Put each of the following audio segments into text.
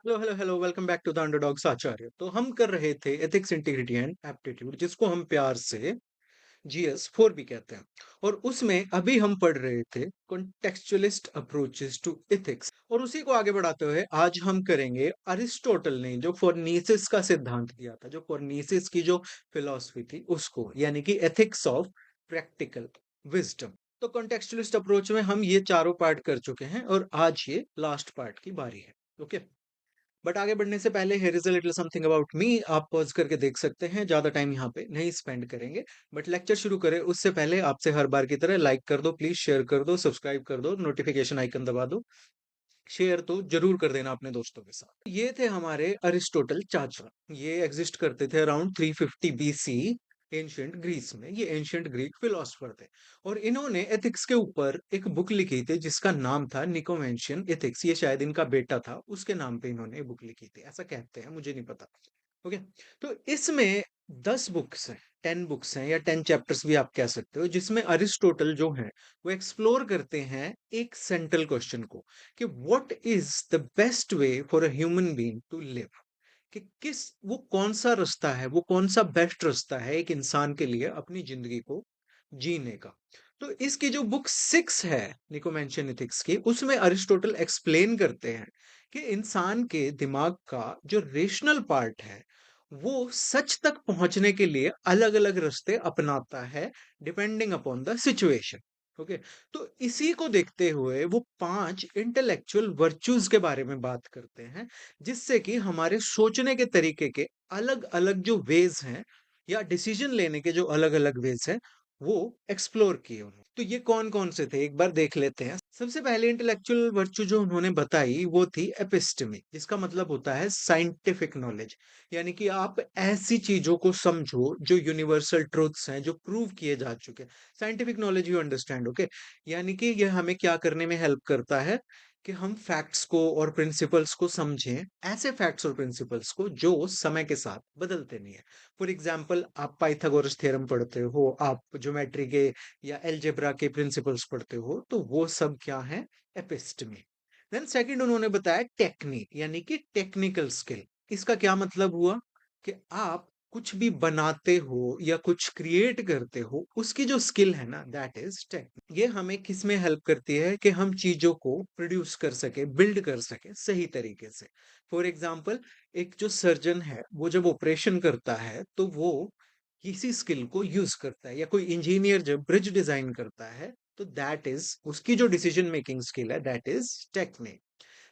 Hello hello hello welcome back to the underdogs Acharya. तो हम कर रहे थे एथिक्स इंटीग्रिटी एंड एप्टीट्यूड, जिसको हम प्यार से जीएस 4 भी कहते हैं। और उसमें अभी हम पढ़ रहे थे कॉन्टेक्चुअलिस्ट अप्रोचेस टू एथिक्स, और उसी को आगे बढ़ाते हुए आज हम करेंगे अरिस्टोटल ने जो फॉरनीसिस का सिद्धांत दिया था, जो फॉरनीसिस की जो फिलॉसफी थी उसको, यानी कि एथिक्स ऑफ प्रैक्टिकल विजडम। तो कॉन्टेक्चुअलिस्ट अप्रोच में हम ये चारों पार्ट कर चुके हैं और आज ये लास्ट पार्ट की बारी है। ओके, बट आगे बढ़ने से पहले here is a little something about me. आप पॉज करके देख सकते हैं, ज्यादा टाइम यहाँ पे नहीं स्पेंड करेंगे। बट लेक्चर शुरू करें उससे पहले आपसे हर बार की तरह लाइक कर दो प्लीज, शेयर कर दो, सब्सक्राइब कर दो, नोटिफिकेशन आइकन दबा दो। शेयर तो जरूर कर देना अपने दोस्तों के साथ। ये थे हमारे अरिस्टोटल चाचा। ये एग्जिस्ट करते थे अराउंड 350 बीसी एंशियंट ग्रीस में। ये एंशियंट ग्रीक फिलोसफर थे और इन्होंने एथिक्स के ऊपर एक बुक लिखी थी जिसका नाम था निकोमेंशियन एथिक्स। ये शायद इनका बेटा था, उसके नाम पे इन्होंने बुक लिखी थी, ऐसा कहते हैं, मुझे नहीं पता। ओके, तो इसमें 10 बुक्स हैं, 10 बुक्स हैं या 10 चैप्टर्स भी आप कह सकते हो, जिसमें अरिस्टोटल जो है वो एक्सप्लोर करते हैं एक सेंट्रल क्वेश्चन को कि what is the best way for a human being to live. कि किस वो कौन सा रास्ता है, वो कौन सा बेस्ट रास्ता है एक इंसान के लिए अपनी जिंदगी को जीने का। तो इसकी जो बुक 6 है निकोमेंशियन एथिक्स की, उसमें अरिस्टोटल एक्सप्लेन करते हैं कि इंसान के दिमाग का जो रेशनल पार्ट है वो सच तक पहुंचने के लिए अलग अलग रास्ते अपनाता है, depending upon the situation. Okay, तो इसी को देखते हुए वो 5 इंटेलेक्चुअल वर्च्यूज के बारे में बात करते हैं, जिससे कि हमारे सोचने के तरीके के अलग अलग जो वेज हैं या डिसीजन लेने के जो अलग अलग वेज हैं वो एक्सप्लोर किए उन्होंने। तो ये कौन कौन से थे एक बार देख लेते हैं। सबसे पहले इंटेलेक्चुअल वर्च्यू जो उन्होंने बताई वो थी एपिस्टेमी, जिसका मतलब होता है साइंटिफिक नॉलेज। यानी कि आप ऐसी चीजों को समझो जो यूनिवर्सल ट्रूथ्स हैं, जो प्रूव किए जा चुके हैं। Scientific knowledge you understand, okay. यानी कि यह हमें क्या करने में हेल्प करता है कि हम फैक्ट्स को और प्रिंसिपल्स को समझें, ऐसे फैक्ट्स और प्रिंसिपल्स को जो समय के साथ बदलते नहीं है। फॉर एग्जाम्पल, आप पाइथागोरस थ्योरम पढ़ते हो, आप ज्योमेट्री के या एलजेब्रा के प्रिंसिपल्स पढ़ते हो, तो वो सब क्या है? एपिस्टमी। देन सेकंड उन्होंने बताया टेक्निक, यानी कि टेक्निकल स्किल। इसका क्या मतलब हुआ कि आप कुछ भी बनाते हो या कुछ क्रिएट करते हो, उसकी जो स्किल है ना, दैट इज टेक्निक। ये हमें किस में हेल्प करती है कि हम चीजों को प्रोड्यूस कर सके, बिल्ड कर सके सही तरीके से। फॉर एग्जाम्पल, एक जो सर्जन है वो जब ऑपरेशन करता है तो वो किसी स्किल को यूज करता है, या कोई इंजीनियर जब ब्रिज डिजाइन करता है तो दैट इज उसकी जो डिसीजन मेकिंग स्किल है, that is technique.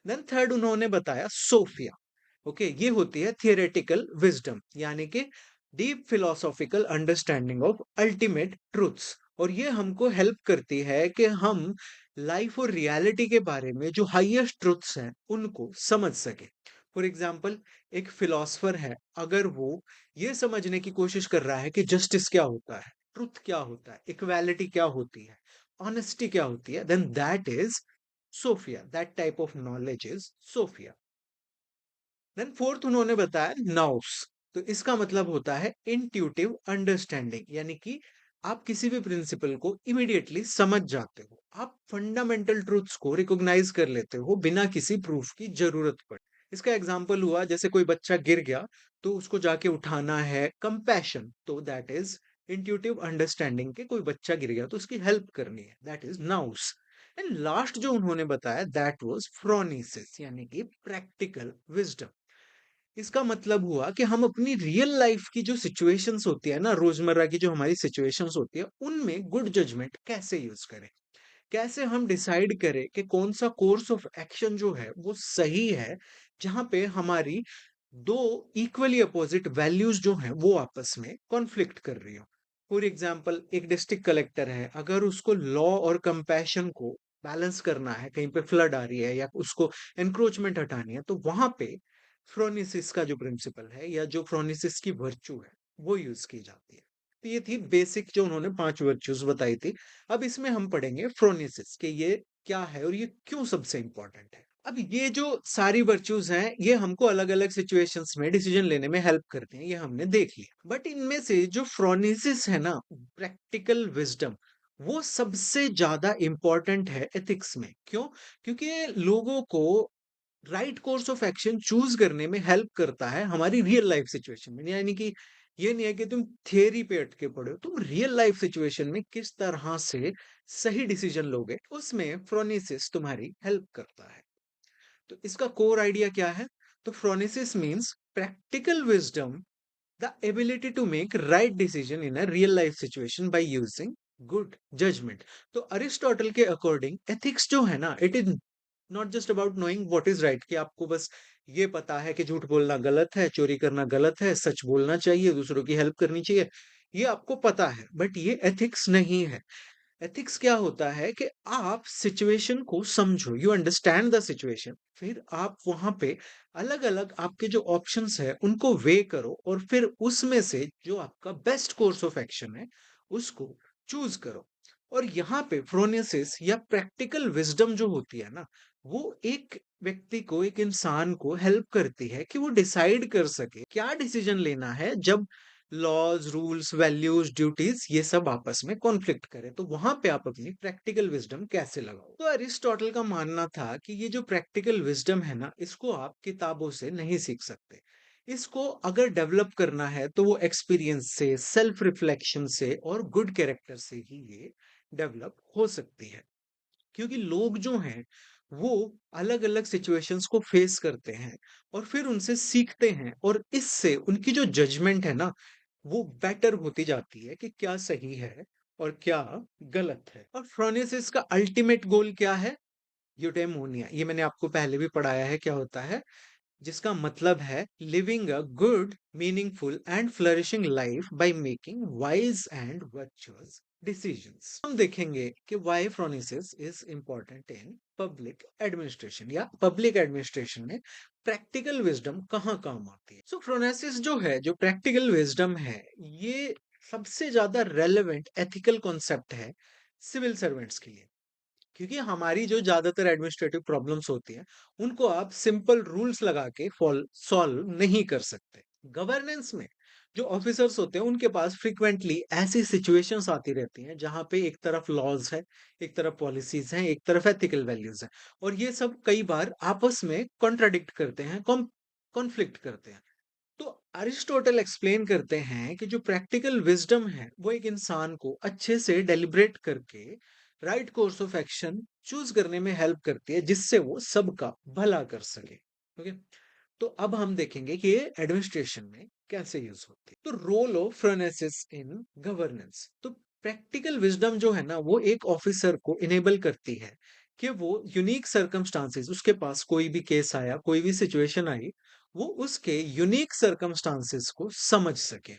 Then third उन्होंने बताया सोफिया। ओके, ये होती है थियोरेटिकल विजडम, यानी कि deep philosophical understanding of ultimate truths. और ये हमको हेल्प करती है कि हम लाइफ और रियलिटी के बारे में जो हाईएस्ट ट्रूथ्स हैं उनको समझ सके। फॉर एग्जाम्पल, एक फिलोसफर है, अगर वो ये समझने की कोशिश कर रहा है कि जस्टिस क्या होता है, ट्रुथ क्या होता है, इक्वालिटी क्या होती है, ऑनेस्टी क्या होती है, then that is sophia. That type of knowledge is sophia. Then fourth उन्होंने बताया नाउस। तो इसका मतलब होता है इंट्यूटिव अंडरस्टैंडिंग, यानी कि आप किसी भी प्रिंसिपल को इमीडिएटली समझ जाते हो, आप फंडामेंटल ट्रूथ्स को रिकॉग्नाइज कर लेते हो बिना किसी प्रूफ की जरूरत पड़े। इसका एग्जांपल हुआ, जैसे कोई बच्चा गिर गया तो उसको जाके उठाना है, कंपैशन, तो दैट इज इंट्यूटिव अंडरस्टैंडिंग के कोई बच्चा गिर गया तो उसकी हेल्प करनी है, that is knows. And last जो उन्होंने बताया दैट वाज फ्रोनीसिस, यानी कि प्रैक्टिकल विजडम। इसका मतलब हुआ कि हम अपनी रियल लाइफ की जो सिचुएशंस होती है ना, रोजमर्रा की जो हमारी सिचुएशंस होती है, उनमें गुड जजमेंट कैसे यूज करें, कैसे हम डिसाइड करें कि कौन सा कोर्स ऑफ एक्शन जो है वो सही है, जहां पे हमारी दो इक्वली अपोजिट वैल्यूज जो हैं वो आपस में कॉन्फ्लिक्ट कर रही हो। फॉर एग्जाम्पल, एक डिस्ट्रिक्ट कलेक्टर है, अगर उसको लॉ और कंपैशन को बैलेंस करना है, कहीं पे फ्लड आ रही है या उसको एनक्रोचमेंट हटानी है, तो वहां पे फ्रोनिसिस का जो प्रिंसिपल है या जो फ्रोनिसिस की वर्च्यू है वो यूज की जाती है। तो ये थी बेसिक जो उन्होंने 5 वर्च्यूज बताई थी। अब इसमें हम पढ़ेंगे फ्रोनिसिस कि ये क्या है और ये क्यों सबसे इंपॉर्टेंट है। अब ये जो सारी वर्च्यूज हैं ये हमको अलग अलग सिचुएशंस में डिसीजन लेने में हेल्प करती हैं, ये हमने देख लिया। बट इनमें से जो फ्रोनिसिस है ना, प्रैक्टिकल विजडम, वो सबसे ज्यादा इंपॉर्टेंट है एथिक्स में। क्यों? क्योंकि ये लोगों को right course of action choose करने में हेल्प करता है हमारी रियल लाइफ सिचुएशन में। यानी कि ये नहीं है कि तुम थियरी पे अटके पड़े हो, तुम रियल लाइफ सिचुएशन में किस तरह से सही डिसीजन लोगे, उसमें फ्रोनेसिस तुम्हारी हेल्प करता है। तो इसका कोर आइडिया क्या है? तो phronesis means practical wisdom, the ability to make right decision in a real life situation by using good judgment। तो अरिस्टोटल के अकॉर्डिंग एथिक्स जो है ना, it is not just about knowing what is right, कि आपको बस ये पता है कि झूठ बोलना गलत है, चोरी करना गलत है, सच बोलना चाहिए, दूसरों की हेल्प करनी चाहिए, ये आपको पता है, बट ये एथिक्स नहीं है। एथिक्स क्या होता है कि आप सिचुएशन को समझो, यू अंडरस्टैंड द सिचुएशन, फिर आप वहां पे अलग अलग आपके जो ऑप्शंस है उनको वे करो, और फिर उसमें से जो आपका बेस्ट कोर्स ऑफ एक्शन है उसको चूज करो। और यहाँ पे फ्रोनेसिस या प्रैक्टिकल विजडम जो होती है ना, वो एक व्यक्ति को, एक इंसान को हेल्प करती है कि वो डिसाइड कर सके क्या डिसीजन लेना है जब लॉज, रूल्स, वैल्यूज, ड्यूटीज ये सब आपस में कॉन्फ्लिक्ट करे। तो वहां पे आप अपनी प्रैक्टिकल विजडम कैसे लगाओ? तो अरिस्टोटल का मानना था कि ये जो प्रैक्टिकल विजडम है ना, इसको आप किताबों से नहीं सीख सकते। इसको अगर डेवलप करना है तो वो एक्सपीरियंस से, सेल्फ रिफ्लेक्शन से और गुड कैरेक्टर से ही ये डेवलप हो सकती है। क्योंकि लोग जो हैं वो अलग अलग सिचुएशंस को फेस करते हैं और फिर उनसे सीखते हैं, और इससे उनकी जो जजमेंट है ना, वो बेटर होती जाती है कि क्या सही है और क्या गलत है। और फ्रोनेसिस का अल्टीमेट गोल क्या है? यूडेमोनिया, ये मैंने आपको पहले भी पढ़ाया है क्या होता है, जिसका मतलब है living a good, meaningful and flourishing life by making wise and virtuous decisions. हम देखेंगे कि why phronesis is important in public administration, या पब्लिक एडमिनिस्ट्रेशन में प्रैक्टिकल विजडम कहाँ काम आती है। सो फ्रोनेसिस जो है, जो प्रैक्टिकल विजडम है, ये सबसे ज्यादा रेलेवेंट एथिकल कॉन्सेप्ट है सिविल सर्वेंट्स के लिए। क्योंकि हमारी जो ज्यादातर एडमिनिस्ट्रेटिव प्रॉब्लम्स होती हैं उनको आप सिंपल रूल्स लगा के सॉल्व नहीं कर सकते। गवर्नेंस में जो ऑफिसर्स होते हैं उनके पास फ्रीक्वेंटली ऐसी सिचुएशंस आती रहती हैं जहां पे एक तरफ लॉज है, एक तरफ पॉलिसीज हैं, एक तरफ एथिकल वैल्यूज हैं, और ये सब कई बार आपस में कॉन्ट्राडिक्ट करते हैं, कॉन्फ्लिक्ट करते हैं। तो अरिस्टोटल एक्सप्लेन करते हैं कि जो प्रैक्टिकल विजडम है वो एक इंसान को अच्छे से डेलिब्रेट करके right course of action choose करने में हेल्प करती है, जिससे वो सबका भला कर सके। ओके, तो अब हम देखेंगे कि ये एडमिनिस्ट्रेशन में कैसे यूज होती है। तो role of phronesis in governance, तो प्रैक्टिकल विजडम जो है ना, वो एक ऑफिसर को इनेबल करती है कि वो यूनिक सर्कमस्टांसेस, उसके पास कोई भी केस आया, कोई भी सिचुएशन आई, वो उसके यूनिक सर्कमस्टांसेस को समझ सके।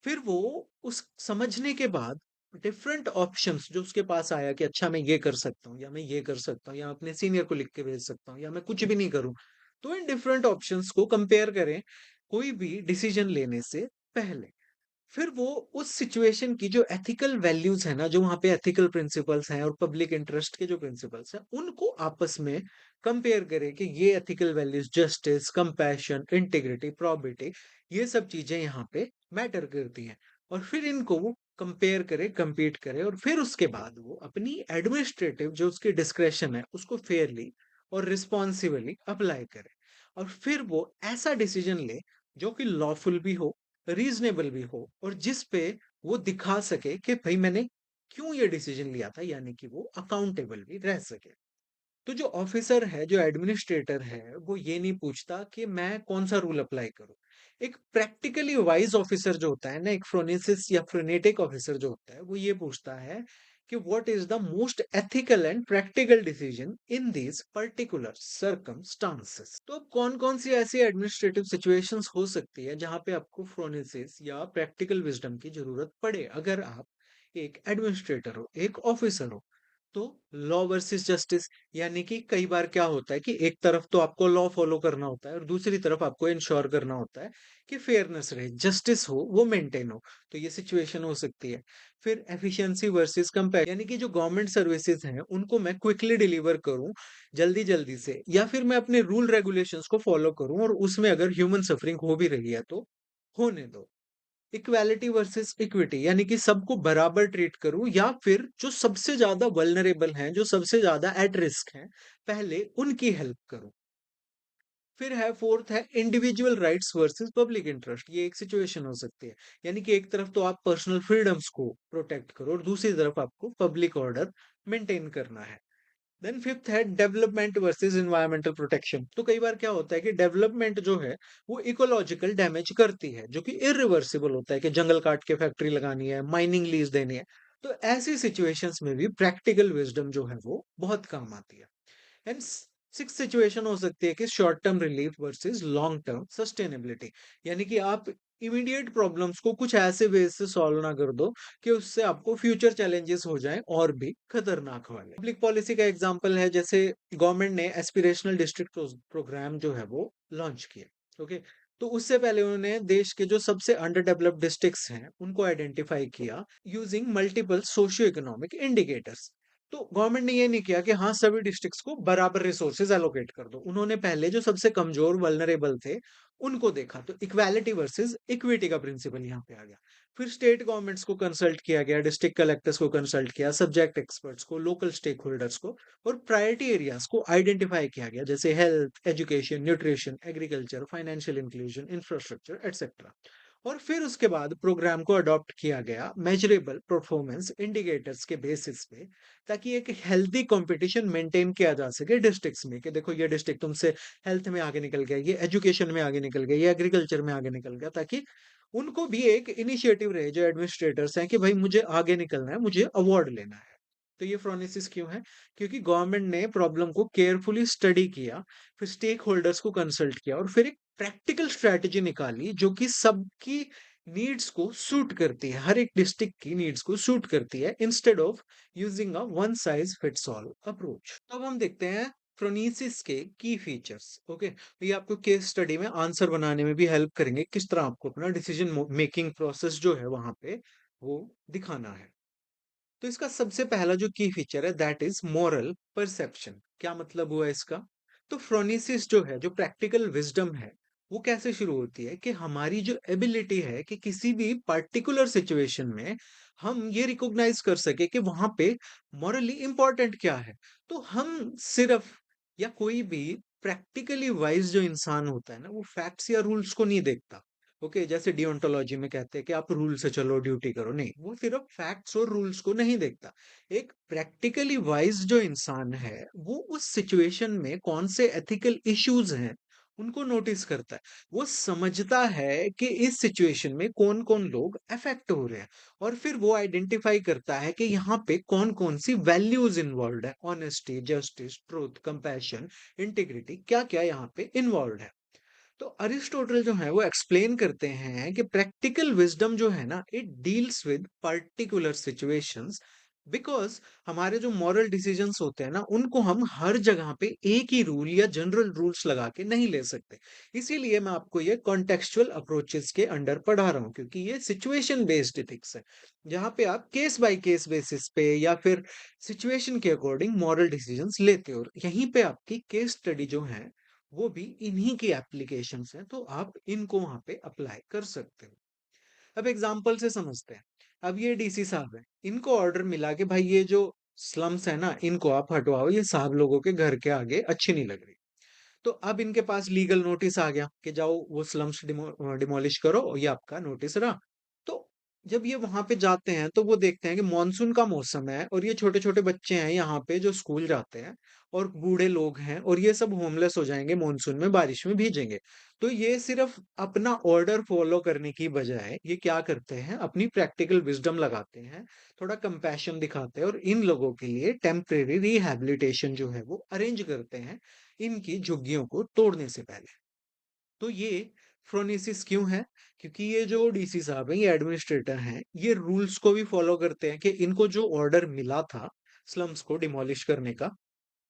फिर वो उस समझने के बाद डिफरेंट ऑप्शंस जो उसके पास आया कि अच्छा मैं ये कर सकता हूँ, या मैं ये कर सकता हूँ, या अपने सीनियर को लिख के भेज सकता हूँ, या मैं कुछ भी नहीं करूँ, तो इन डिफरेंट ऑप्शंस को कंपेयर करें कोई भी डिसीजन लेने से पहले। फिर वो उस सिचुएशन की जो एथिकल वैल्यूज है ना, जो वहां पे एथिकल प्रिंसिपल्स हैं और पब्लिक इंटरेस्ट के जो प्रिंसिपल्स हैं, उनको आपस में कंपेयर करे कि ये ethical values, justice, compassion, integrity, probity, ये सब चीजें यहाँ पे मैटर करती हैं। और फिर इनको वो कंपेयर करे, compete करे, और फिर उसके बाद वो अपनी एडमिनिस्ट्रेटिव जो उसकी डिस्क्रेशन है उसको फेयरली और रिस्पॉन्सिबली अप्लाई करे, और फिर वो ऐसा डिसीजन ले जो कि लॉफुल भी हो, रीजनेबल भी हो, और जिस पे वो दिखा सके कि भाई मैंने क्यों ये डिसीजन लिया था, यानी कि वो अकाउंटेबल भी रह सके। तो जो ऑफिसर है, जो एडमिनिस्ट्रेटर है, वो ये नहीं पूछता कि मैं कौन सा रूल अप्लाई करूं। एक प्रैक्टिकली वाइज ऑफिसर जो होता है ना, एक फ्रोनेसिस या फ्रेनेटिक ऑफिसर जो होता है, वो ये पूछता है कि what is the most ethical and practical decision in this particular circumstances. तो कौन कौन सी ऐसी एडमिनिस्ट्रेटिव सिचुएशंस हो सकती है जहां पे आपको फ्रोनेसिस या प्रैक्टिकल विजडम की जरूरत पड़े, अगर आप एक एडमिनिस्ट्रेटर हो, एक ऑफिसर हो। तो लॉ वर्सेस जस्टिस, यानी कि कई बार क्या होता है कि एक तरफ तो आपको लॉ फॉलो करना होता है और दूसरी तरफ आपको इंश्योर करना होता है कि फेयरनेस रहे, जस्टिस हो, वो मेंटेन हो। तो ये सिचुएशन हो सकती है। फिर एफिशिएंसी वर्सेस कंपेयर, यानी कि जो गवर्नमेंट सर्विसेज हैं उनको मैं क्विकली डिलीवर करूं, जल्दी जल्दी से, या फिर मैं अपने रूल रेगुलेशंस को फॉलो करूं और उसमें अगर ह्यूमन सफरिंग हो भी रही है तो होने दो। इक्वालिटी वर्सेस इक्विटी, यानी कि सबको बराबर ट्रीट करूं, या फिर जो सबसे ज्यादा वल्नरेबल हैं, जो सबसे ज्यादा एट रिस्क हैं, पहले उनकी हेल्प करूं। फिर है फोर्थ है individual rights versus public interest. ये एक सिचुएशन हो सकती है, यानी कि एक तरफ तो आप पर्सनल फ्रीडम्स को प्रोटेक्ट करो और दूसरी तरफ आपको पब्लिक ऑर्डर मेंटेन करना है। देन फिफ्थ है डेवलपमेंट वर्सेस एनवायरमेंटल प्रोटेक्शन। तो कई बार क्या होता है कि डेवलपमेंट जो है वो इकोलॉजिकल डैमेज करती है, जो कि इरिवर्सिबल होता है, कि जंगल काट के फैक्ट्री लगानी है, माइनिंग लीज देनी है। तो ऐसी सिचुएशंस में भी प्रैक्टिकल विजडम जो है वो बहुत काम आती है। एंड सिक्स सिचुएशन हो सकती है कि short term relief versus long term sustainability, यानी कि आप इमीडिएट प्रॉब्लम्स को कुछ ऐसे वे से सॉल्व ना कर दो कि उससे आपको फ्यूचर चैलेंजेस हो जाएं और भी खतरनाक वाले। पब्लिक पॉलिसी का एग्जांपल है, जैसे गवर्नमेंट ने एस्पिरेशनल डिस्ट्रिक्ट प्रोग्राम जो है वो लॉन्च किया। ओके, तो उससे पहले उन्होंने देश के जो सबसे अंडर डेवलप्ड डिस्ट्रिक्ट्स हैं उनको आइडेंटिफाई किया using multiple socio economic indicators. तो गवर्नमेंट ने ये नहीं किया कि हाँ सभी डिस्ट्रिक्ट्स को बराबर रिसोर्सेज एलोकेट कर दो, उन्होंने पहले जो सबसे कमजोर वल्नरेबल थे उनको देखा। तो इक्वालिटी वर्सेस इक्विटी का प्रिंसिपल यहाँ पे आ गया। फिर स्टेट गवर्नमेंट्स को कंसल्ट किया गया, डिस्ट्रिक्ट कलेक्टर्स को कंसल्ट किया, सब्जेक्ट एक्सपर्ट्स को, लोकल स्टेक होल्डर्स को, और प्रायोरिटी एरियाज को आइडेंटिफाई किया गया, जैसे health, education, nutrition, agriculture, financial inclusion, infrastructure etcetera. और फिर उसके बाद प्रोग्राम को अडॉप्ट किया गया मेजरेबल परफॉर्मेंस इंडिकेटर्स के बेसिस पे, ताकि एक हेल्दी कंपटीशन मेंटेन किया जा सके डिस्ट्रिक्ट्स में, कि देखो ये डिस्ट्रिक्ट तुमसे हेल्थ में आगे निकल गया, ये एजुकेशन में आगे निकल गया, ये एग्रीकल्चर में आगे निकल गया, ताकि उनको भी एक इनिशिएटिव रहे जो एडमिनिस्ट्रेटर्स हैं कि भाई मुझे आगे निकलना है, मुझे अवार्ड लेना है। तो ये फ्रोनेसिस क्यों है? क्योंकि गवर्नमेंट ने प्रॉब्लम को केयरफुली स्टडी किया, फिर स्टेक होल्डर्स को कंसल्ट किया, और फिर एक प्रैक्टिकल स्ट्रेटजी निकाली जो कि सबकी नीड्स को सूट करती है, हर एक डिस्ट्रिक्ट की नीड्स को सूट करती है, instead of using a one size fits all approach. तो अब हम देखते हैं फ्रोनीसिस के की फीचर्स। ओके, तो ये आपको केस स्टडी में आंसर बनाने में भी हेल्प करेंगे, किस तरह आपको अपना डिसीजन मेकिंग प्रोसेस जो है वहां पे वो दिखाना है। तो इसका सबसे पहला जो की फीचर है दैट इज मॉरल परसेप्शन। क्या मतलब हुआ इसका? तो फ्रोनीसिस जो है, जो प्रैक्टिकल विजडम है, वो कैसे शुरू होती है कि हमारी जो एबिलिटी है कि किसी भी पर्टिकुलर सिचुएशन में हम ये रिकॉग्नाइज कर सके कि वहां पे मॉरली इंपॉर्टेंट क्या है। तो हम सिर्फ, या कोई भी प्रैक्टिकली वाइज जो इंसान होता है ना, वो फैक्ट्स या रूल्स को नहीं देखता। ओके, जैसे डिओन्टोलॉजी में कहते हैं कि आप रूल से चलो, ड्यूटी करो, नहीं, वो सिर्फ फैक्ट्स और रूल्स को नहीं देखता। एक प्रैक्टिकली वाइज जो इंसान है वो उस सिचुएशन में कौन से एथिकल इश्यूज हैं उनको नोटिस करता है। वो समझता है कि इस सिचुएशन में कौन कौन लोग अफेक्ट हो रहे हैं, और फिर वो आइडेंटिफाई करता है कि यहाँ पे कौन कौन सी वैल्यूज इन्वॉल्व है, honesty, justice, truth, compassion, integrity, क्या क्या यहाँ पे इन्वॉल्व है। तो अरिस्टोटल जो है वो एक्सप्लेन करते हैं कि प्रैक्टिकल विजडम जो है ना, it deals with particular situations, because हमारे जो मॉरल डिसीजंस होते हैं ना, उनको हम हर जगह पे एक ही रूल या जनरल रूल्स लगा के नहीं ले सकते। इसीलिए मैं आपको ये कॉन्टेक्चुअल अप्रोचेस के अंडर पढ़ा रहा हूँ, क्योंकि ये सिचुएशन बेस्ड एथिक्स है, जहाँ पे आप केस बाय केस बेसिस पे या फिर सिचुएशन के अकॉर्डिंग मॉरल डिसीजंस लेते हो। और यहीं पे आपकी केस स्टडी जो है वो भी इन्हीं की एप्लीकेशंस हैं, तो आप इनको वहां पे अप्लाई कर सकते हो। अब एग्जाम्पल से समझते हैं। अब ये डीसी साहब है, इनको ऑर्डर मिला कि भाई ये जो स्लम्स है ना इनको आप हटवाओ, ये साहब लोगों के घर के आगे अच्छी नहीं लग रही। तो अब इनके पास लीगल नोटिस आ गया कि जाओ वो स्लम्स डिमोलिश करो, ये आपका नोटिस रहा। तो जब ये वहां पे जाते हैं तो वो देखते हैं कि मॉनसून का मौसम है, और ये छोटे छोटे बच्चे हैं यहाँ पे जो स्कूल जाते हैं, और बूढ़े लोग हैं, और ये सब होमलेस हो जाएंगे मॉनसून में, बारिश में भीजेंगे। तो ये सिर्फ अपना ऑर्डर फॉलो करने की बजाय ये क्या करते हैं, अपनी प्रैक्टिकल विजडम लगाते हैं, थोड़ा कंपैशन दिखाते हैं, और इन लोगों के लिए टेम्परेरी रिहैबिलिटेशन जो है वो अरेंज करते हैं, इनकी झुग्गियों को तोड़ने से पहले। तो ये फ्रोनेसिस क्यों है? क्योंकि ये जो डीसी साहब हैं, ये एडमिनिस्ट्रेटर हैं, ये रूल्स को भी फॉलो करते हैं, कि इनको जो ऑर्डर मिला था स्लम्स को डिमोलिश करने का,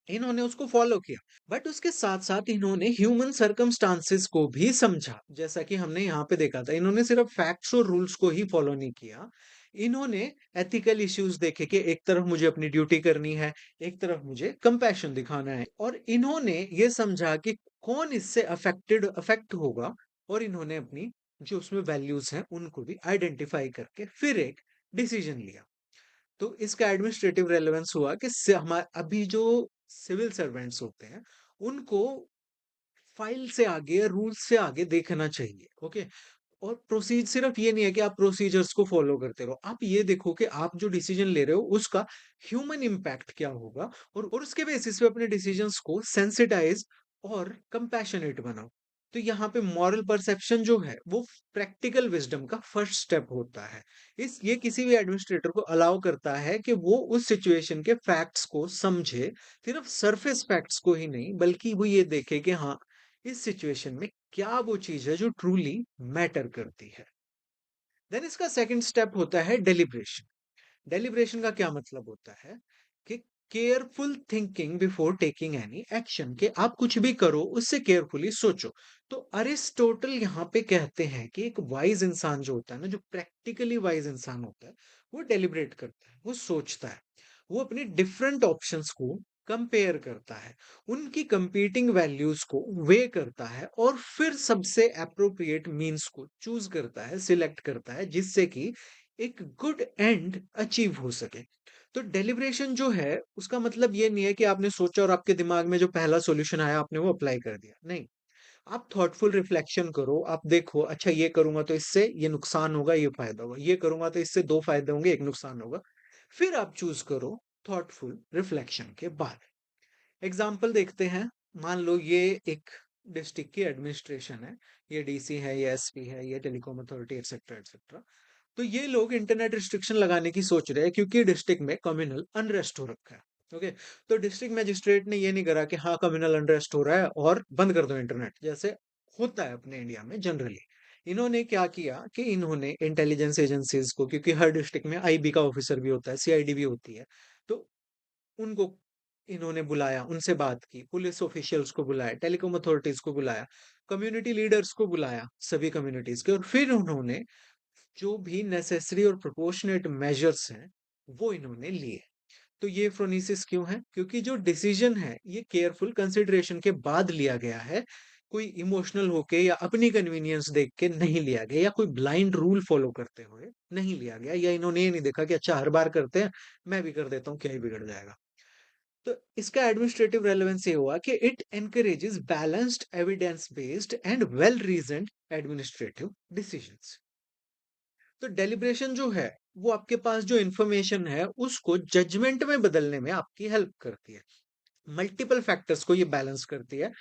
इन्होंने उसको फॉलो किया। बट उसके साथ साथ इन्होंने ह्यूमन सर्कमस्टांसेस को भी समझा, जैसा कि हमने यहाँ पे देखा था। इन्होंने सिर्फ फैक्ट्स और रूल्स को ही फॉलो नहीं किया, इन्होंने एथिकल इश्यूज देखे कि एक तरफ मुझे अपनी ड्यूटी करनी है, एक तरफ मुझे कंपैशन दिखाना है, और इन्होंने ये समझा कि कौन इससे अफेक्ट होगा, और इन्होंने अपनी जो उसमें वैल्यूज हैं उनको भी आइडेंटिफाई करके फिर एक डिसीजन लिया। तो इसका एडमिनिस्ट्रेटिव रेलेवेंस हुआ कि हमारे अभी जो सिविल सर्वेंट्स होते हैं उनको फाइल से आगे, रूल्स से आगे देखना चाहिए, ओके? और प्रोसीज सिर्फ ये नहीं है कि आप प्रोसीजर्स को फॉलो करते रहो। आप ये देखो कि आप जो डिसीजन ले रहे हो उसका ह्यूमन इम्पैक्ट क्या होगा, और उसके बेसिस पे अपने डिसीजंस को सेंसिटाइज और कंपैशनेट बनाओ। तो यहाँ पे मॉरल परसेप्शन जो है वो प्रैक्टिकल विजडम का फर्स्ट स्टेप होता है। इस ये किसी भी एडमिनिस्ट्रेटर को अलाउ करता है कि वो उस सिचुएशन के फैक्ट्स को समझे, सिर्फ सरफेस फैक्ट्स को ही नहीं, बल्कि वो ये देखे कि हाँ, इस सिचुएशन में क्या वो चीज है जो ट्रूली मैटर करती है। देन इसका सेकंड स्टेप होता है डेलिब्रेशन। डेलिब्रेशन का क्या मतलब होता है कि careful thinking before taking any action, कि आप कुछ भी करो उससे केयरफुली सोचो। तो अरिस्टोटल यहाँ पे कहते हैं कि एक वाइज इंसान जो होता है ना, जो प्रैक्टिकली वाइज इंसान होता है, वो डेलिब्रेट करता है, वो सोचता है, वो अपने डिफरेंट ऑप्शंस को कंपेयर करता है, उनकी कंपीटिंग वैल्यूज को वे करता है, और फिर सबसे अप्रोप्रिएट मीन्स को चूज करता है, सिलेक्ट करता है, जिससे कि एक गुड एंड अचीव हो सके। तो डेलिब्रेशन जो है उसका मतलब ये नहीं है कि आपने सोचा और आपके दिमाग में जो पहला सॉल्यूशन आया आपने वो अप्लाई कर दिया, नहीं। आप थॉटफुल रिफ्लेक्शन करो, आप देखो अच्छा ये करूंगा तो इससे ये नुकसान होगा, ये फायदा होगा, ये करूंगा तो इससे दो फायदे होंगे, एक नुकसान होगा। फिर आप चूज करो थॉटफुल रिफ्लेक्शन के बाद। एग्जाम्पल देखते हैं। मान लो ये एक डिस्ट्रिक्ट की एडमिनिस्ट्रेशन है, ये डीसी है, ये एसपी है, ये टेलीकॉम अथॉरिटी, एक्सेट्रा एक्सेट्रा। तो ये लोग इंटरनेट रिस्ट्रिक्शन लगाने की सोच रहे हैं क्योंकि डिस्ट्रिक्ट में कम्युनल अनरेस्ट हो रखा है। ओके, तो डिस्ट्रिक्ट मजिस्ट्रेट ने ये नहीं करा कि हाँ कम्युनल अनरेस्ट हो रहा है और बंद कर दो इंटरनेट, जैसे होता है अपने इंडिया में जनरली। इन्होंने क्या किया कि इन्होंने इंटेलिजेंस एजेंसीज को, क्योंकि हर डिस्ट्रिक्ट में आईबी का ऑफिसर भी होता है, सीआईडी भी होती है, तो उनको इन्होंने बुलाया, उनसे बात की, पुलिस ऑफिशियल्स को बुलाया, टेलीकॉम अथॉरिटीज को बुलाया, कम्युनिटी लीडर्स को बुलाया, सभी कम्युनिटीज के, और फिर उन्होंने जो भी नेसेसरी और प्रोपोर्शनेट मेजर्स हैं वो इन्होंने लिए। तो ये फ्रोनीसिस क्यों है? क्योंकि जो डिसीजन है ये केयरफुल कंसिडरेशन के बाद लिया गया है, कोई इमोशनल होके या अपनी कन्वीनियंस देख के नहीं लिया गया, या कोई ब्लाइंड रूल फॉलो करते हुए नहीं लिया गया, या इन्होंने ये नहीं देखा कि अच्छा हर बार करते हैं मैं भी कर देता हूँ क्या ही बिगड़ जाएगा। तो इसका एडमिनिस्ट्रेटिव रेलेवेंस ये हुआ कि it encourages balanced evidence based and well reasoned administrative decisions. तो डेलिब्रेशन जो है वो आपके पास जो इंफॉर्मेशन है उसको जजमेंट में बदलने में आपकी हेल्प करती है, मल्टीपल फैक्टर्स को ये बैलेंस करती है।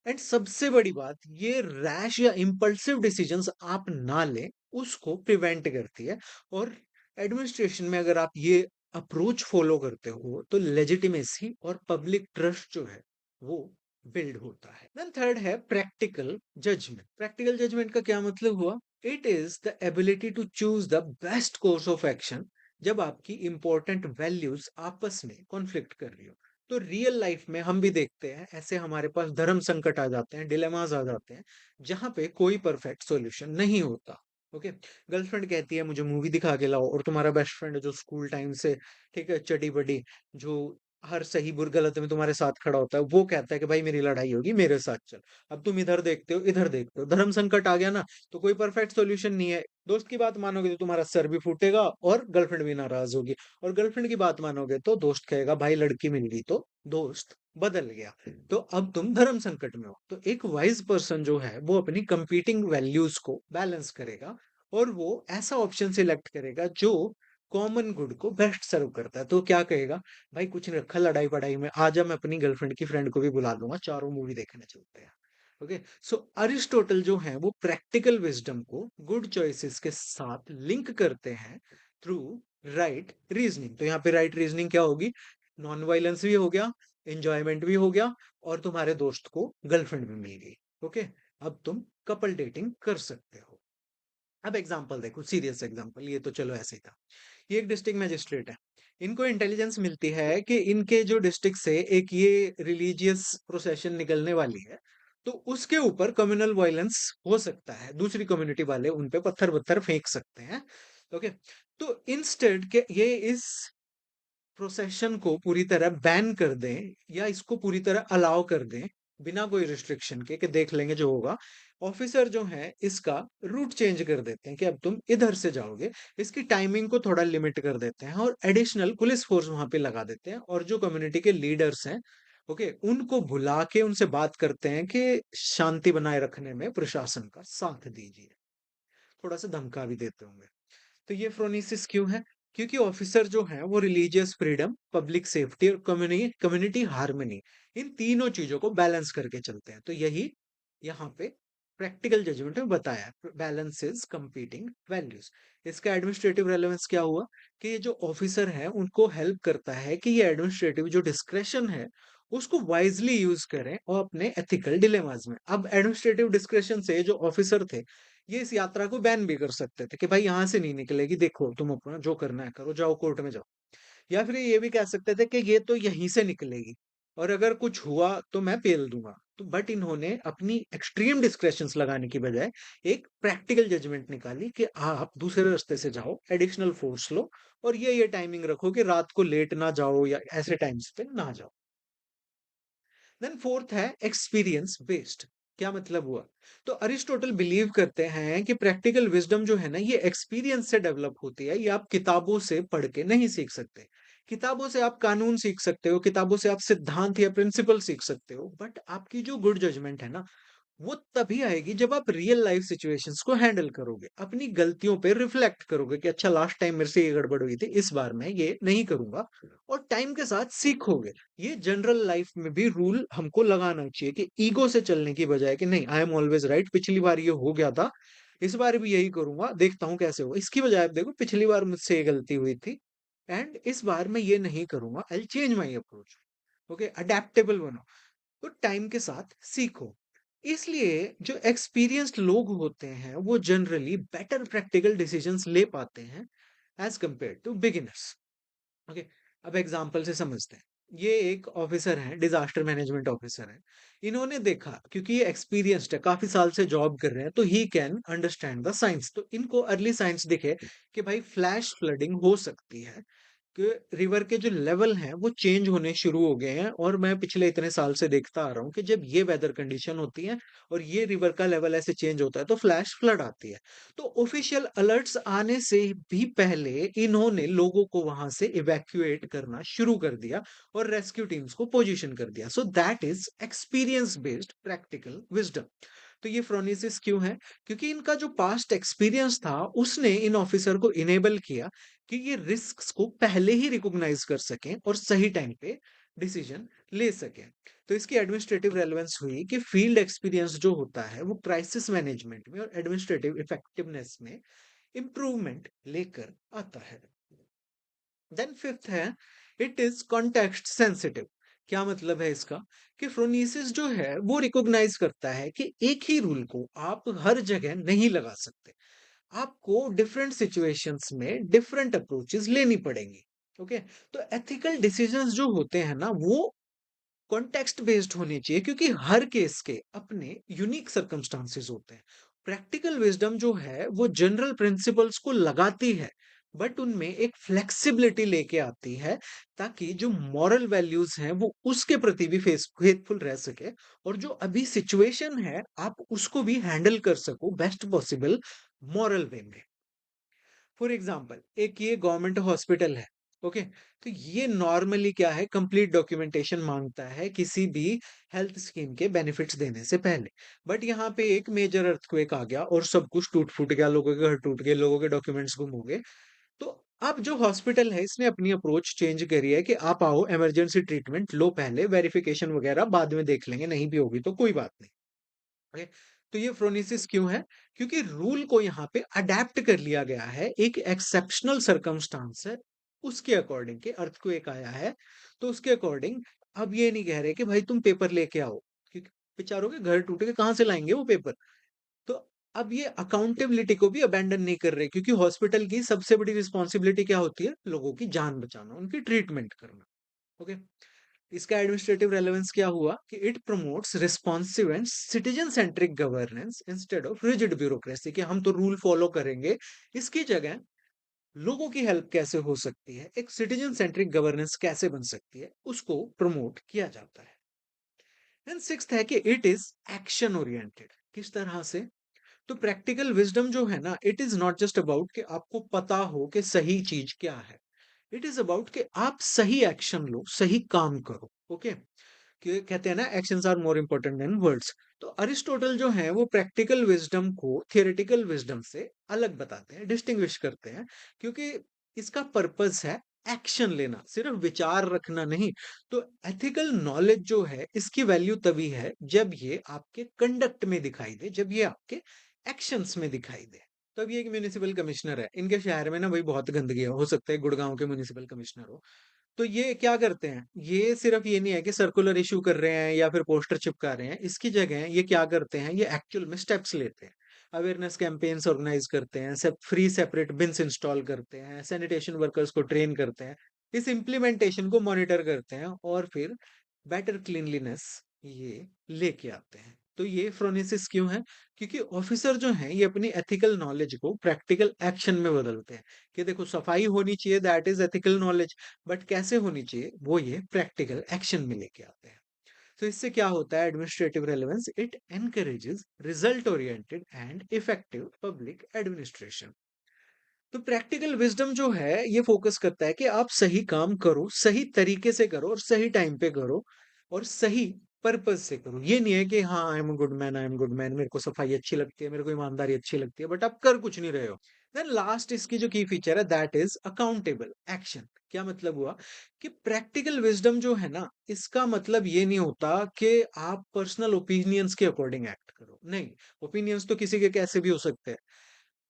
एंड सबसे बड़ी बात, ये रैश या इम्पल्सिव डिसीजंस आप ना लें उसको प्रिवेंट करती है। और एडमिनिस्ट्रेशन में अगर आप ये अप्रोच फॉलो करते हो तो लेजिटिमेसी और पब्लिक ट्रस्ट जो है वो बिल्ड होता है। देन थर्ड है प्रैक्टिकल जजमेंट। प्रैक्टिकल जजमेंट का क्या मतलब हुआ? It is the ability to choose the best course of action जब आपकी इंपॉर्टेंट वैल्यूज आपस में कॉन्फ्लिक्ट कर रही हो। तो रियल लाइफ में हम भी देखते हैं ऐसे, हमारे पास धर्म संकट आ जाते हैं, डिलेमास आ जाते हैं, जहां पे कोई परफेक्ट सॉल्यूशन नहीं होता। ओके, गर्लफ्रेंड कहती है मुझे मूवी दिखा के लाओ, और तुम्हारा बेस्ट फ्रेंड जो स्कूल टाइम से, ठीक है, चटी बड़ी, जो हर सही बुर गलत में तुम्हारे साथ खड़ा होता है, वो कहता है कि भाई मेरी लड़ाई होगी मेरे साथ चल। अब तुम इधर देखते हो इधर देखते हो, धर्म संकट आ गया ना, तो कोई परफेक्ट सॉल्यूशन नहीं है। दोस्त की बात मानोगे तो तुम्हारा सर भी फूटेगा और गर्लफ्रेंड भी नाराज होगी, और गर्लफ्रेंड की बात मानोगे तो दोस्त कहेगा भाई लड़की मिल गई तो दोस्त बदल गया। तो अब तुम धर्म संकट में हो। तो एक वाइज पर्सन जो है वो अपनी कंपीटिंग वैल्यूज को बैलेंस करेगा, और वो ऐसा ऑप्शन सिलेक्ट करेगा जो कॉमन गुड को बेस्ट सर्व करता है। तो क्या कहेगा, भाई कुछ नहीं रखा लड़ाई पड़ाई में, आजा मैं अपनी गर्लफ्रेंड की फ्रेंड को भी बुला लूंगा, चारों मूवी देखने चलते हैं। ओके, सो अरिस्टोटल जो है वो प्रैक्टिकल विजडम को गुड चॉइसेस के साथ लिंक करते हैं थ्रू राइट रीजनिंग। तो यहाँ पे राइट रीजनिंग क्या होगी? नॉन वायलेंस भी हो गया, एंजॉयमेंट भी हो गया, और तुम्हारे दोस्त को गर्लफ्रेंड भी मिल गई। ओके, अब तुम कपल डेटिंग कर सकते हो। अब एग्जांपल देखो, सीरियस एग्जांपल, ये तो चलो ऐसे ही था। ये एक डिस्ट्रिक्ट मजिस्ट्रेट है, इनको इंटेलिजेंस मिलती है कि इनके जो डिस्ट्रिक्ट से एक ये रिलीजियस प्रोसेशन निकलने वाली है, तो उसके ऊपर कम्युनल वायलेंस हो सकता है, दूसरी कम्युनिटी वाले उन पे पत्थर पत्थर फेंक सकते हैं। ओके, तो इंस्टेड के ये इस प्रोसेशन को पूरी तरह बैन कर दें या इसको पूरी तरह अलाउ कर दें बिना कोई रिस्ट्रिक्शन के, कि देख लेंगे जो होगा, ऑफिसर जो है इसका रूट चेंज कर देते हैं कि अब तुम इधर से जाओगे, इसकी टाइमिंग को थोड़ा लिमिट कर देते हैं, और एडिशनल पुलिस फोर्स वहां पे लगा देते हैं, और जो कम्युनिटी के लीडर्स हैं ओके, उनको बुला के उनसे बात करते हैं कि शांति बनाए रखने में प्रशासन का साथ दीजिए। थोड़ा-सा धमका भी देते होंगे। तो ये फ्रोनेसिस क्यों है? क्योंकि ऑफिसर जो हैं वो रिलीजियस फ्रीडम, पब्लिक सेफ्टी और कम्युनिटी हार्मनी, इन तीनों चीज़ों को बैलेंस करके चलते हैं। तो यही यहाँ पे प्रैक्टिकल जजमेंट में बताया है, बैलेंसेस कंपीटिंग वैल्यूज़। इसका एडमिनिस्ट्रेटिव रेलेवेंस क्या हुआ कि ये जो ऑफिसर हैं उनको हेल्प करता है कि ये एडमिनिस्ट्रेटिव जो डिस्क्रेशन है उसको वाइज़ली यूज़ करें और अपने एथिकल डिलेमास में। अब एडमिनिस्ट्रेटिव डिस्क्रेशन से जो ऑफिसर थे ये इस यात्रा को बैन भी कर सकते थे कि भाई यहाँ से नहीं निकलेगी, देखो तुम अपना जो करना है करो, जाओ कोर्ट में जाओ। या फिर ये भी कह सकते थे कि ये तो यहीं से निकलेगी और अगर कुछ हुआ तो मैं पेल दूंगा। तो बट इन्होंने अपनी एक्सट्रीम डिस्क्रेशंस लगाने की बजाय एक प्रैक्टिकल जजमेंट निकाली कि आप दूसरे रास्ते से जाओ, एडिशनल फोर्स लो और ये टाइमिंग रखो कि रात को लेट ना जाओ या ऐसे टाइम्स पे ना जाओ। देन फोर्थ है एक्सपीरियंस बेस्ड। क्या मतलब हुआ? तो अरिस्टोटल बिलीव करते हैं कि प्रैक्टिकल विजडम जो है ना ये एक्सपीरियंस से डेवलप होती है, ये आप किताबों से पढ़ के नहीं सीख सकते। किताबों से आप कानून सीख सकते हो, किताबों से आप सिद्धांत या प्रिंसिपल सीख सकते हो, बट आपकी जो गुड जजमेंट है ना वो तभी आएगी जब आप रियल लाइफ सिचुएशंस को हैंडल करोगे, अपनी गलतियों पे रिफ्लेक्ट करोगे कि अच्छा लास्ट टाइम मेरे से ये गड़बड़ हुई थी, इस बार मैं ये नहीं करूंगा, और टाइम के साथ सीखोगे। ये जनरल लाइफ में भी रूल हमको लगाना चाहिए कि ईगो से चलने की बजाय कि नहीं आई एम ऑलवेज राइट, पिछली बार ये हो गया था, इस बार भी यही करूंगा, देखता हूँ कैसे होगा। इसकी बजाय आप देखो पिछली बार मुझसे ये गलती हुई थी एंड इस बार मैं ये नहीं करूंगा, I change my approach. Okay, adaptable बनो, तो टाइम के साथ सीखो। इसलिए जो एक्सपीरियंस्ड लोग होते हैं वो जनरली बेटर प्रैक्टिकल डिसीजंस ले पाते हैं as compare to beginners. Okay, अब एग्जांपल से समझते हैं। ये एक ऑफिसर हैं, डिजास्टर मैनेजमेंट ऑफिसर हैं। इन्होंने देखा क्योंकि ये एक्सपीरियंस्ड है, काफी साल से जॉब कर रहे हैं, तो he can understand the science. तो इनको अर्ली साइंस दिखे कि भाई फ्लैश फ्लडिंग हो सकती है, कि रिवर के जो लेवल हैं वो चेंज होने शुरू हो गए हैं, और मैं पिछले इतने साल से देखता आ रहा हूँ कि जब ये वेदर कंडीशन होती है और ये रिवर का लेवल ऐसे चेंज होता है तो फ्लैश फ्लड आती है। तो ऑफिशियल अलर्ट्स आने से भी पहले इन्होंने लोगों को वहां से इवैक्यूएट करना शुरू कर दिया और रेस्क्यू टीम्स को पोजीशन कर दिया। So that is experience based practical wisdom. तो ये फ्रोनेसिस क्यों है? क्योंकि इनका जो पास्ट एक्सपीरियंस था उसने इन ऑफिसर को इनेबल किया कि ये रिस्क्स को पहले ही रिकॉग्नाइज कर सकें और सही टाइम पे डिसीजन ले सकें। तो इसकी एडमिनिस्ट्रेटिव रेलेवेंस हुई कि फील्ड एक्सपीरियंस जो होता है वो क्राइसिस मैनेजमेंट में और एडमिनिस्ट्रेटिव इफेक्टिवनेस में इंप्रूवमेंट लेकर आता है। देन फिफ्थ है इट इज कॉन्टेक्स्ट सेंसिटिव। क्या मतलब है इसका? कि फ्रोनीसिस जो है वो रिकॉग्नाइज करता है कि एक ही रूल को आप हर जगह नहीं लगा सकते, आपको डिफरेंट सिचुएशंस में डिफरेंट अप्रोचेस लेनी पड़ेंगी। ओके, तो एथिकल डिसीजंस जो होते हैं ना वो कॉन्टेक्स्ट बेस्ड होने चाहिए, क्योंकि हर केस के अपने यूनिक सर्कमस्टांसेस होते हैं। प्रैक्टिकल विजडम जो है वो जनरल प्रिंसिपल्स को लगाती है, बट उनमें एक फ्लेक्सिबिलिटी लेके आती है ताकि जो मॉरल वैल्यूज हैं वो उसके प्रति भी फेथफुल रह सके, और जो अभी सिचुएशन है आप उसको भी हैंडल कर सको बेस्ट पॉसिबल मॉरल वे में। फॉर एग्जाम्पल एक ये गवर्नमेंट हॉस्पिटल है। ओके, तो ये नॉर्मली क्या है, कंप्लीट डॉक्यूमेंटेशन मांगता है किसी भी हेल्थ स्कीम के बेनिफिट्स देने से पहले। बट यहाँ पे एक मेजर अर्थक्वेक आ गया और सब कुछ टूट फूट गया, लोगों के घर टूट गए, लोगों के डॉक्यूमेंट्स गुम हो गए। तो अब जो हॉस्पिटल है इसने अपनी अप्रोच चेंज करी है कि आप आओ इमरजेंसी ट्रीटमेंट लो, पहले वेरिफिकेशन वगैरह बाद में देख लेंगे, नहीं भी होगी तो कोई बात नहीं। ओके, तो ये फ्रोनेसिस क्यों है? क्योंकि रूल को यहाँ पे अडेप्ट कर लिया गया है, एक एक्सेप्शनल सर्कमस्टांस है उसके अकॉर्डिंग के अर्थक्वेक आया है, तो उसके अकॉर्डिंग अब ये नहीं कह रहे कि भाई तुम पेपर लेके आओ, क्योंकि बेचारों के घर टूटे के कहाँ से लाएंगे वो पेपर। तो अब ये अकाउंटेबिलिटी को भी अबैंडन नहीं कर रहे, क्योंकि हॉस्पिटल की सबसे बड़ी रिस्पॉन्सिबिलिटी क्या होती है, लोगों की जान बचाना, उनकी ट्रीटमेंट करना। ओके, इसका एडमिनिस्ट्रेटिव रेलेवेंस क्या हुआ कि it promotes responsive and citizen centric governance instead of rigid bureaucracy, कि हम तो रूल फॉलो करेंगे, इसकी जगह लोगों की हेल्प कैसे हो सकती है, एक सिटीजन सेंट्रिक गवर्नेंस कैसे बन सकती है, उसको प्रमोट किया जाता है। एंड सिक्स्थ है कि इट इज एक्शन ओरिएंटेड। किस तरह से? तो प्रैक्टिकल विजडम जो है ना, it is not just about कि आपको पता हो कि सही चीज क्या है, इट इज अबाउट कि आप सही एक्शन लो, सही काम करो। ओके, कि कहते हैं ना actions are more important than words. तो अरिस्टोटल जो है वो प्रैक्टिकल विजडम को थियोरेटिकल विजडम से अलग बताते हैं, डिस्टिंग्विश करते हैं, क्योंकि इसका पर्पस है एक्शन लेना, सिर्फ विचार रखना नहीं। तो एथिकल नॉलेज जो है इसकी वैल्यू तभी है जब ये आपके कंडक्ट में दिखाई दे, जब ये आपके एक्शंस में दिखाई दे। तो अब ये एक म्युनिसिपल कमिश्नर है, इनके शहर में ना भाई बहुत गंदगी है, हो सकता है गुड़गांव के म्युनिसिपल कमिश्नर हो। तो ये क्या करते हैं, ये सिर्फ ये नहीं है कि सर्कुलर इशू कर रहे हैं या फिर पोस्टर चिपका रहे हैं, इसकी जगह ये क्या करते हैं, ये एक्चुअल में स्टेप्स लेते हैं। अवेयरनेस कैंपेन्स ऑर्गेनाइज करते हैं, सब फ्री सेपरेट बिन्स इंस्टॉल करते हैं, सैनिटेशन वर्कर्स को ट्रेन करते हैं, इस इम्प्लीमेंटेशन को मॉनिटर करते हैं और फिर बेटर क्लीनलीनेस ये लेके आते हैं। तो ये फ्रोनेसिस क्यों है? क्योंकि ऑफिसर जो हैं ये अपनी एथिकल नॉलेज को प्रैक्टिकल एक्शन में बदलते हैं, कि देखो सफाई होनी चाहिए, that is ethical knowledge, but कैसे होनी चाहिए वो ये प्रैक्टिकल एक्शन में लेके आते हैं। तो इससे क्या होता है, administrative relevance, it encourages result oriented and effective public administration. तो प्रैक्टिकल विजडम जो है ये फोकस करता है कि आप सही काम करो, सही तरीके से करो और सही टाइम पे करो और सही पर्पज से करो। ये नहीं है कि हाँ I am a good man, I am good man, मेरे को सफाई अच्छी लगती है, मेरे को ईमानदारी अच्छी लगती है, बट आप कर कुछ नहीं रहे हो। देन लास्ट इसकी जो की फीचर है दैट इज अकाउंटेबल एक्शन। क्या मतलब हुआ कि प्रैक्टिकल विजडम जो है ना, इसका मतलब ये नहीं होता कि आप पर्सनल ओपिनियंस के अकॉर्डिंग एक्ट करो, नहीं। ओपिनियंस तो किसी के कैसे भी हो सकते हैं।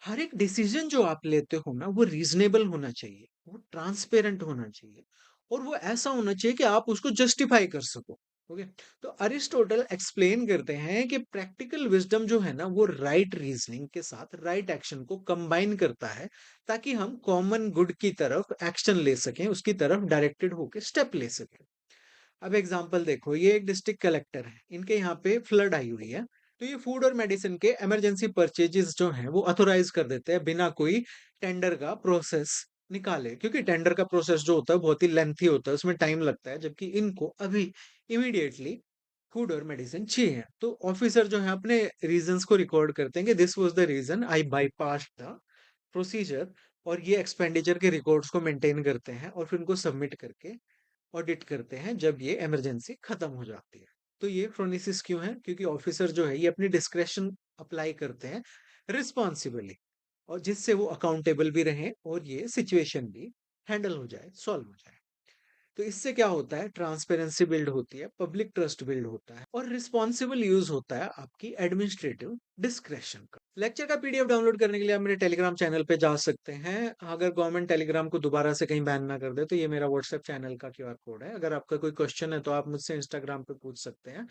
हर एक डिसीजन जो आप लेते हो ना वो रीजनेबल होना चाहिए, वो ट्रांसपेरेंट होना चाहिए और वो ऐसा होना चाहिए कि आप उसको जस्टिफाई कर सको। ओके। तो अरिस्टोटल एक्सप्लेन करते हैं कि प्रैक्टिकल विजडम जो है ना वो राइट रीजनिंग के साथ राइट एक्शन को कंबाइन करता है, ताकि हम कॉमन गुड की तरफ एक्शन ले सकें, उसकी तरफ डायरेक्टेड होकर स्टेप ले सकें। अब एग्जांपल देखो, ये एक डिस्ट्रिक्ट कलेक्टर है, इनके यहाँ पे फ्लड आई हुई है। तो ये फूड और मेडिसिन के इमरजेंसी परचेजेस जो हैं वो ऑथोराइज कर देते हैं बिना कोई टेंडर का प्रोसेस निकाले, क्योंकि टेंडर का प्रोसेस जो होता है बहुत ही लेंथी होता है, उसमें टाइम लगता है, जबकि इनको अभी इमीडिएटली फूड और मेडिसिन चाहिए। तो ऑफिसर जो है अपने रीजंस को रिकॉर्ड करते हैं कि this was the reason I bypass the procedure, और ये एक्सपेंडिचर के रिकॉर्ड्स को मेंटेन करते हैं और फिर उनको सबमिट करके ऑडिट करते हैं जब ये इमरजेंसी खत्म हो जाती है। तो ये फ्रोनेसिस क्यों है? क्योंकि ऑफिसर जो है ये अपनी डिस्क्रेशन अप्लाई करते हैं रिस्पॉन्सिबली, और जिससे वो अकाउंटेबल भी रहें और ये सिचुएशन भी हैंडल हो जाए, सॉल्व हो जाए। तो इससे क्या होता है, ट्रांसपेरेंसी बिल्ड होती है, पब्लिक ट्रस्ट बिल्ड होता है और रिस्पॉन्सिबल यूज होता है आपकी एडमिनिस्ट्रेटिव डिस्क्रेशन का। लेक्चर का पीडीएफ डाउनलोड करने के लिए आप मेरे टेलीग्राम चैनल पे जा सकते हैं। अगर गवर्नमेंट टेलीग्राम को दोबारा से कहीं बैन ना कर दे तो ये मेरा व्हाट्सएप चैनल का क्यूआर कोड है। अगर आपका कोई क्वेश्चन है तो आप मुझसे इंस्टाग्राम पे पूछ सकते हैं,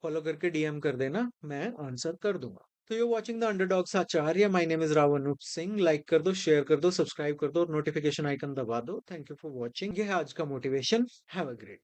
फॉलो करके डीएम कर देना, मैं आंसर कर दूंगा। तो you watching the underdogs Acharya, my name is Rao Anoop Singh. Like कर दो, शेयर कर दो, सब्सक्राइब कर दो और नोटिफिकेशन आइकन दबा दो। Thank you for watching. ये है आज का मोटिवेशन। Have a great